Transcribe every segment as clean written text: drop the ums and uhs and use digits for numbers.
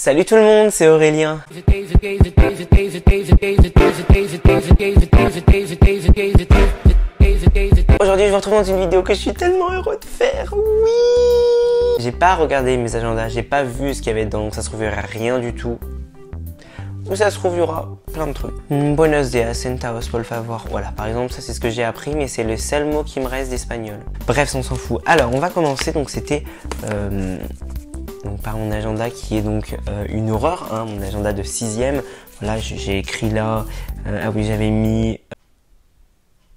Salut tout le monde, c'est Aurélien. Aujourd'hui, je vous retrouve dans une vidéo que je suis tellement heureux de faire. Oui. J'ai pas regardé mes agendas, j'ai pas vu ce qu'il y avait dedans, donc ça se trouve il y aura rien du tout. Ou ça se trouve il y aura plein de trucs. Buenos días, centavos por favor. Voilà, par exemple, ça c'est ce que j'ai appris, mais c'est le seul mot qui me reste d'espagnol. Bref, on s'en fout. Alors, on va commencer. Donc, c'était par mon agenda qui est donc une horreur, hein, mon agenda de 6e. Voilà, j'ai écrit là. Ah oui, j'avais mis.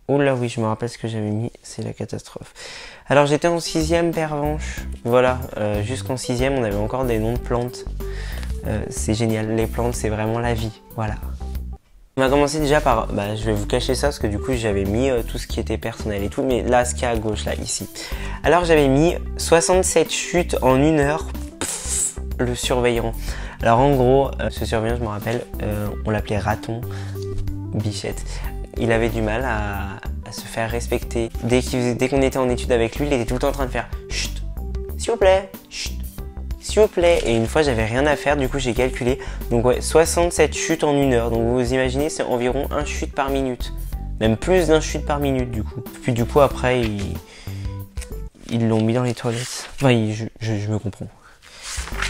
Oh là oui, je me rappelle ce que j'avais mis, c'est la catastrophe. Alors j'étais en 6e pervenche, voilà, jusqu'en 6e on avait encore des noms de plantes. C'est génial, les plantes c'est vraiment la vie, voilà. On va commencer déjà par, je vais vous cacher ça parce que du coup j'avais mis tout ce qui était personnel et tout, mais là ce qu'il y a à gauche, là, ici. Alors j'avais mis 67 chutes en 1 heure, pff, le surveillant. Alors en gros, ce surveillant je me rappelle, on l'appelait Raton, Bichette. Il avait du mal à se faire respecter. Dès qu'on était en étude avec lui, il était tout le temps en train de faire « Chut, s'il vous plaît, chut, s'il vous plaît ». Et une fois, j'avais rien à faire, du coup, j'ai calculé. Donc ouais, 67 chutes en 1 heure. Donc vous imaginez, c'est environ 1 chute par minute. Même plus d'1 chute par minute, du coup. Puis du coup, après, ils l'ont mis dans les toilettes. Enfin, je me comprends.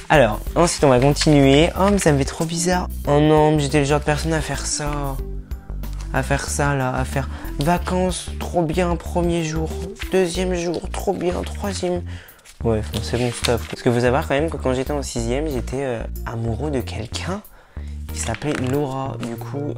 Alors, ensuite, on va continuer. Oh, mais ça me fait trop bizarre. Oh non, mais j'étais le genre de personne à faire ça. À faire ça là, à faire vacances, trop bien, 1er jour, 2e jour, trop bien, 3e. Ouais, c'est bon, stop. Parce que vous savez quand même que quand j'étais en 6e, j'étais amoureux de quelqu'un qui s'appelait Laura. Du coup,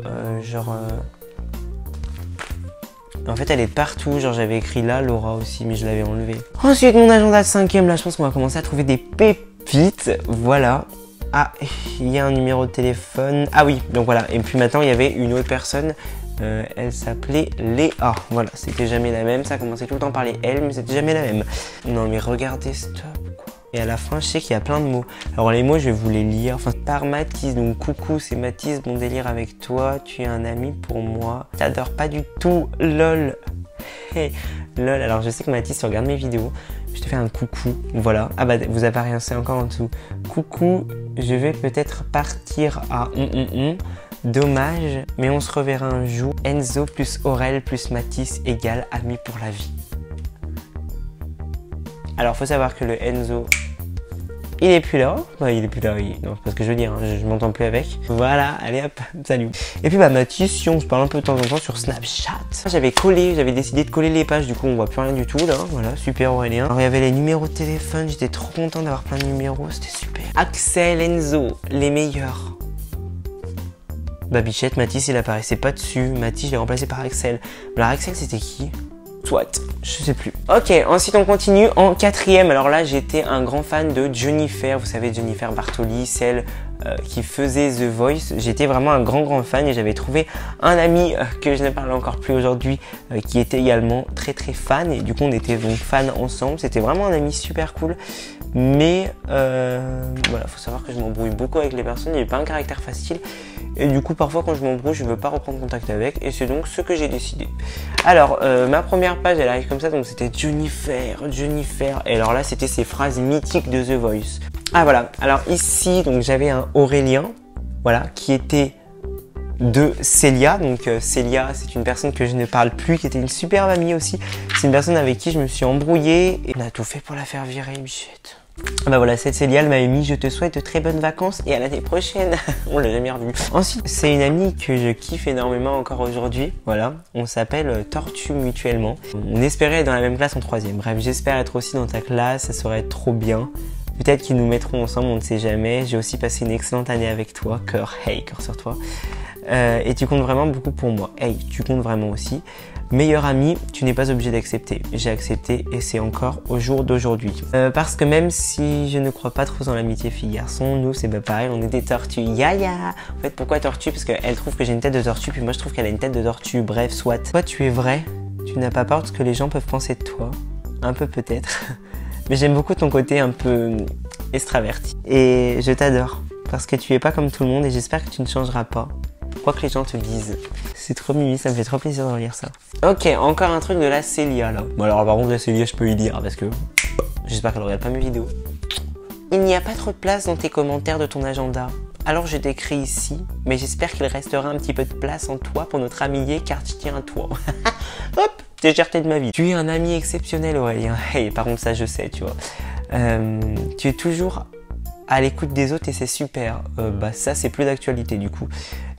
en fait, elle est partout. Genre, j'avais écrit là, Laura aussi, mais je l'avais enlevé. Ensuite, mon agenda de 5e, là, je pense qu'on va commencer à trouver des pépites. Voilà. Ah, il y a un numéro de téléphone. Ah oui, donc voilà. Et puis maintenant, il y avait une autre personne. Elle s'appelait Léa. Voilà, c'était jamais la même. Ça commençait tout le temps par les L, mais c'était jamais la même. Non, mais regardez, stop, quoi. Et à la fin, je sais qu'il y a plein de mots. Alors, les mots, je vais vous les lire. Enfin, par Mathis. Donc, coucou, c'est Mathis. Bon délire avec toi. Tu es un ami pour moi. T'adores pas du tout. Lol. Hey, lol. Alors, je sais que Mathis, tu regardes mes vidéos. Je te fais un coucou. Voilà. Ah bah, vous apparaissez c'est encore en dessous. Coucou, je vais peut-être partir à Dommage, mais on se reverra un jour. Enzo plus Aurel plus Mathis égale amis pour la vie. Alors, faut savoir que le Enzo, il est plus là. Il est plus là, oui. Non, c'est pas ce que je veux dire, hein. Je m'entends plus avec. Voilà, allez hop, salut. Et puis Mathis, si on se parle un peu de temps en temps sur Snapchat. J'avais décidé de coller les pages, du coup on voit plus rien du tout là. Voilà, super Aurélien. Alors il y avait les numéros de téléphone, j'étais trop content d'avoir plein de numéros, c'était super. Axel, Enzo, les meilleurs. Bichette, Mathis il apparaissait pas dessus. Mathis je l'ai remplacé par Axel. Alors Axel c'était qui? Soit, je sais plus. Ok, ensuite on continue en 4e. Alors là, j'étais un grand fan de Jennifer. Vous savez, Jennifer Bartoli, celle qui faisait The Voice. J'étais vraiment un grand fan et j'avais trouvé un ami que je ne parle encore plus aujourd'hui qui était également très fan. Et du coup, on était donc fans ensemble. C'était vraiment un ami super cool. Mais voilà, faut savoir que je m'embrouille beaucoup avec les personnes. Il n'y a pas un caractère facile. Et du coup, parfois, quand je m'embrouille, je ne veux pas reprendre contact avec. Et c'est donc ce que j'ai décidé. Alors, ma première page, elle arrive comme ça. Donc, c'était Jennifer. Et alors là, c'était ces phrases mythiques de The Voice. Ah, voilà. Alors ici, donc j'avais un Aurélien. Voilà, qui était de Célia. Donc, Célia, c'est une personne que je ne parle plus, qui était une superbe amie aussi. C'est une personne avec qui je me suis embrouillée. Et on a tout fait pour la faire virer, Bichette. Voilà, cette Célia, elle m'avait mis « Je te souhaite de très bonnes vacances et à l'année prochaine ». On l'a jamais revu. Ensuite, c'est une amie que je kiffe énormément encore aujourd'hui. Voilà, on s'appelle Tortue mutuellement. On espérait être dans la même classe en 3e. Bref, j'espère être aussi dans ta classe, ça serait trop bien. Peut-être qu'ils nous mettront ensemble, on ne sait jamais. J'ai aussi passé une excellente année avec toi. Cœur, hey, cœur sur toi. Et tu comptes vraiment beaucoup pour moi. Hey, tu comptes vraiment aussi. Meilleur ami, tu n'es pas obligé d'accepter. J'ai accepté et c'est encore au jour d'aujourd'hui. Parce que même si je ne crois pas trop dans l'amitié fille-garçon, nous c'est pas pareil, on est des tortues. Yaya. En fait, pourquoi tortue? Parce qu'elle trouve que j'ai une tête de tortue, puis moi je trouve qu'elle a une tête de tortue. Bref, soit. Toi, tu es vrai. Tu n'as pas peur de ce que les gens peuvent penser de toi. Un peu peut-être. Mais j'aime beaucoup ton côté un peu extraverti. Et je t'adore. Parce que tu es pas comme tout le monde et j'espère que tu ne changeras pas. Quoi que les gens te disent. C'est trop mimi, ça me fait trop plaisir de relire ça. Ok, encore un truc de la Célia là. Bon alors par contre la Célia je peux y dire parce que j'espère qu'elle regarde pas mes vidéos. Il n'y a pas trop de place dans tes commentaires de ton agenda. Alors je t'écris ici, mais j'espère qu'il restera un petit peu de place en toi pour notre amitié car je tiens à toi. Hop, légèreté de ma vie. Tu es un ami exceptionnel Aurélien. Hey, par contre ça je sais, tu vois. Tu es toujours à l'écoute des autres et c'est super. Bah ça c'est plus d'actualité du coup.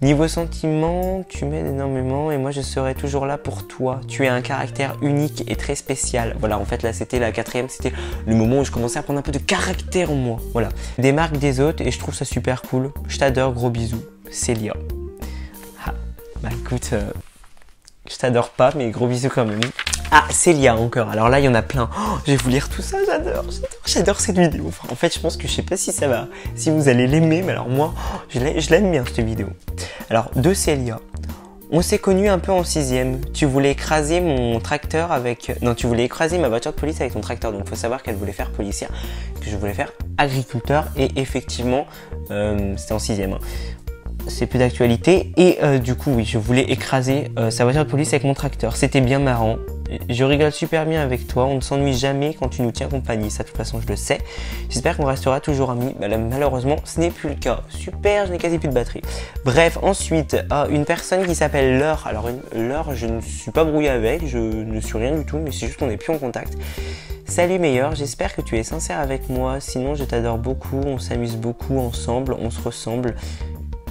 Niveau sentiment, tu m'aides énormément et moi je serai toujours là pour toi. Tu es un caractère unique et très spécial. Voilà, en fait là c'était la 4e, c'était le moment où je commençais à prendre un peu de caractère en moi. Voilà, des marques des autres et je trouve ça super cool. Je t'adore, gros bisous. Célia. Ah, bah écoute, je t'adore pas mais gros bisous quand même. Ah, Célia encore. Alors là, il y en a plein. Oh, je vais vous lire tout ça. J'adore cette vidéo. Enfin, en fait, je pense que je sais pas si ça va, si vous allez l'aimer, mais alors moi, je l'aime bien cette vidéo. Alors, de Célia. On s'est connus un peu en 6e. Tu voulais écraser mon tracteur avec... Non, tu voulais écraser ma voiture de police avec ton tracteur. Donc, il faut savoir qu'elle voulait faire policière, que je voulais faire agriculteur. Et effectivement, c'était en 6e. Hein. C'est plus d'actualité. Et du coup, oui, je voulais écraser sa voiture de police avec mon tracteur. C'était bien marrant. Je rigole super bien avec toi, on ne s'ennuie jamais quand tu nous tiens compagnie, ça de toute façon je le sais. J'espère qu'on restera toujours amis, bah, là, malheureusement ce n'est plus le cas. Super, je n'ai quasi plus de batterie. Bref, ensuite, une personne qui s'appelle Laure. Alors Laure, je ne suis pas brouillé avec, je ne suis rien du tout, mais c'est juste qu'on n'est plus en contact. Salut meilleur, j'espère que tu es sincère avec moi, sinon je t'adore beaucoup, on s'amuse beaucoup ensemble, on se ressemble.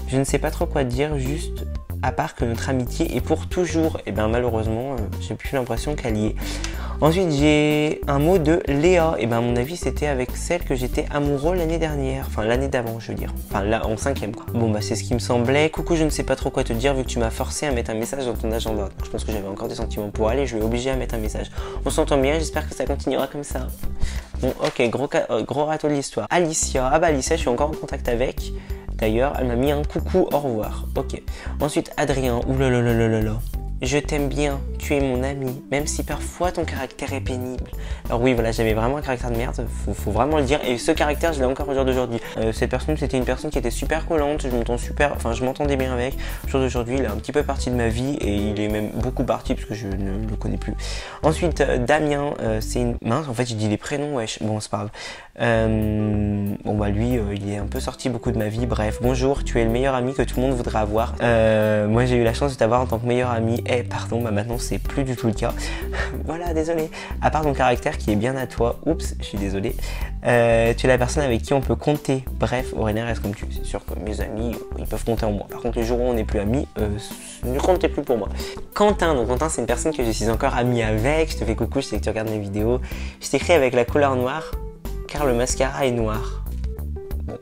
Je ne sais pas trop quoi dire, juste... à part que notre amitié est pour toujours. Et bien malheureusement, j'ai plus l'impression qu'elle y est. Ensuite, j'ai un mot de Léa. Et bien à mon avis, c'était avec celle que j'étais amoureux l'année dernière. Enfin, l'année d'avant, je veux dire. Enfin, là, en 5e, quoi. Bon, bah, c'est ce qui me semblait. Coucou, je ne sais pas trop quoi te dire vu que tu m'as forcé à mettre un message dans ton agenda. Donc, je pense que j'avais encore des sentiments pour elle et je l'ai obligé à mettre un message. On s'entend bien, j'espère que ça continuera comme ça. Bon, ok, gros râteau de l'histoire. Alicia. Ah bah, Alicia, je suis encore en contact avec. D'ailleurs, elle m'a mis un coucou, au revoir. Ok. Ensuite, Adrien. Oulalalala. Je t'aime bien, tu es mon ami, même si parfois ton caractère est pénible. Alors oui, voilà, j'avais vraiment un caractère de merde, faut vraiment le dire. Et ce caractère, je l'ai encore au jour d'aujourd'hui. Cette personne, c'était une personne qui était super collante, je m'entendais bien avec. Au jour d'aujourd'hui, il est un petit peu parti de ma vie et il est même beaucoup parti parce que je ne le connais plus. Ensuite, Damien, c'est une... Mince, en fait, j'ai dit les prénoms, wesh. Bon, c'est pas grave. Bon bah lui il est un peu sorti beaucoup de ma vie. Bref, bonjour, tu es le meilleur ami que tout le monde voudrait avoir. Moi j'ai eu la chance de t'avoir en tant que meilleur ami. Pardon, bah maintenant c'est plus du tout le cas. Voilà, désolé. À part ton caractère qui est bien à toi, oups, je suis désolé. Tu es la personne avec qui on peut compter. Bref, Aurélien reste comme tu. C'est sûr que mes amis, ils peuvent compter en moi. Par contre, les jours où on n'est plus amis, ne comptez plus pour moi. Quentin, donc Quentin c'est une personne que je suis encore ami avec. Je te fais coucou, je sais que tu regardes mes vidéos. Je t'écris avec la couleur noire. Car le mascara est noir. Bon.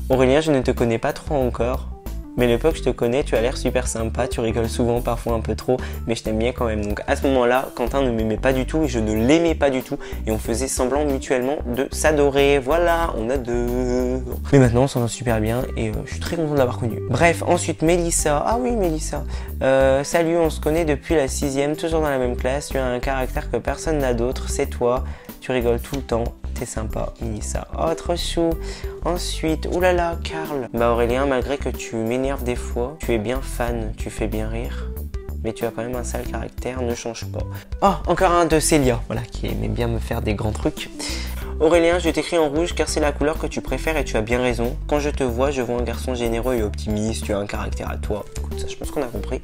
Aurélien, je ne te connais pas trop encore, mais le peu que je te connais, tu as l'air super sympa, tu rigoles souvent, parfois un peu trop, mais je t'aime bien quand même. Donc à ce moment-là, Quentin ne m'aimait pas du tout et je ne l'aimais pas du tout et on faisait semblant mutuellement de s'adorer. Voilà, on adore. Mais maintenant, on s'entend super bien et je suis très content de l'avoir connu. Bref, ensuite Mélissa. Ah oui, Mélissa. Salut, on se connaît depuis la 6e, toujours dans la même classe. Tu as un caractère que personne n'a d'autre, c'est toi. Tu rigoles tout le temps. T'es sympa, Mélissa. Oh, trop chou. Ensuite, oulala, Karl. Bah Aurélien, malgré que tu m'énerves des fois, tu es bien fan, tu fais bien rire. Mais tu as quand même un sale caractère, ne change pas. Oh, encore un de Célia, voilà, qui aimait bien me faire des grands trucs. Aurélien, je t'écris en rouge car c'est la couleur que tu préfères et tu as bien raison. Quand je te vois, je vois un garçon généreux et optimiste, tu as un caractère à toi. Écoute, ça, je pense qu'on a compris.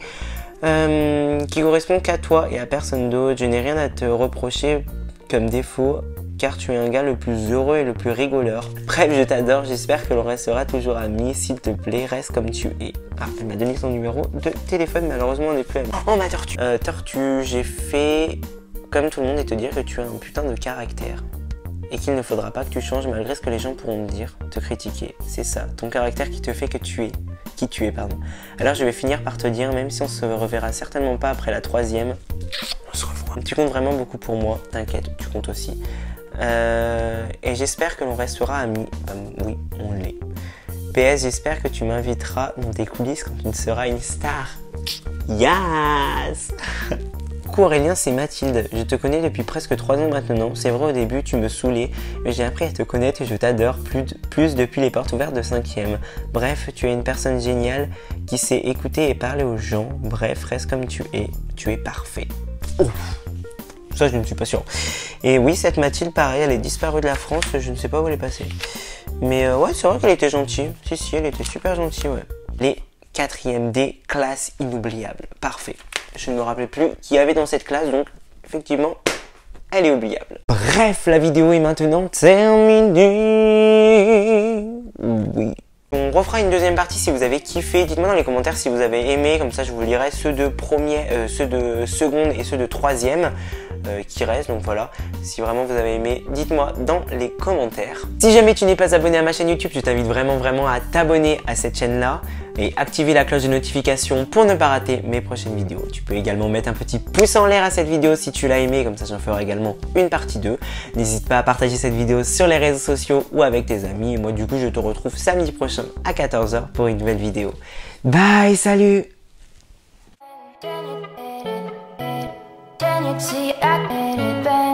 Qui correspond qu'à toi et à personne d'autre. Je n'ai rien à te reprocher comme défaut, car tu es un gars le plus heureux et le plus rigoleur. Bref, je t'adore, j'espère que l'on restera toujours amis. S'il te plaît, reste comme tu es. Ah, elle m'a donné son numéro de téléphone, malheureusement on n'est plus amis. Oh, ma tortue. Tortue, j'ai fait comme tout le monde et te dire que tu as un putain de caractère. Et qu'il ne faudra pas que tu changes malgré ce que les gens pourront me dire, te critiquer. C'est ça, ton caractère qui te fait que tu es. Qui tu es, pardon. Alors je vais finir par te dire, même si on se reverra certainement pas après la 3e, on se revoit. Tu comptes vraiment beaucoup pour moi, t'inquiète, tu comptes aussi. Et j'espère que l'on restera amis. Oui, on l'est. PS, j'espère que tu m'inviteras dans tes coulisses quand tu seras une star. Yes. Coucou Aurélien, c'est Mathilde. Je te connais depuis presque 3 ans maintenant. C'est vrai, au début, tu me saoulais, mais j'ai appris à te connaître et je t'adore plus depuis les portes ouvertes de 5e. Bref, tu es une personne géniale qui sait écouter et parler aux gens. Bref, reste comme tu es. Tu es parfait. Ouf. Ça, je ne suis pas sûr. Et oui, cette Mathilde, pareil, elle est disparue de la France. Je ne sais pas où elle est passée. Mais ouais, c'est vrai qu'elle était gentille. Si, elle était super gentille, ouais. Les 4e D, classe inoubliable. Parfait. Je ne me rappelais plus qui y avait dans cette classe, donc effectivement, elle est oubliable. Bref, la vidéo est maintenant terminée. Oui. On refera une deuxième partie si vous avez kiffé. Dites-moi dans les commentaires si vous avez aimé, comme ça je vous lirai ceux de seconde et ceux de 3e qui restent. Donc voilà, si vraiment vous avez aimé, dites-moi dans les commentaires. Si jamais tu n'es pas abonné à ma chaîne YouTube, je t'invite vraiment à t'abonner à cette chaîne-là et activer la cloche de notification pour ne pas rater mes prochaines vidéos. Tu peux également mettre un petit pouce en l'air à cette vidéo si tu l'as aimé, comme ça j'en ferai également une partie 2. N'hésite pas à partager cette vidéo sur les réseaux sociaux ou avec tes amis. Et moi du coup je te retrouve samedi prochain à 14 h pour une nouvelle vidéo. Bye, salut! See, I get it back.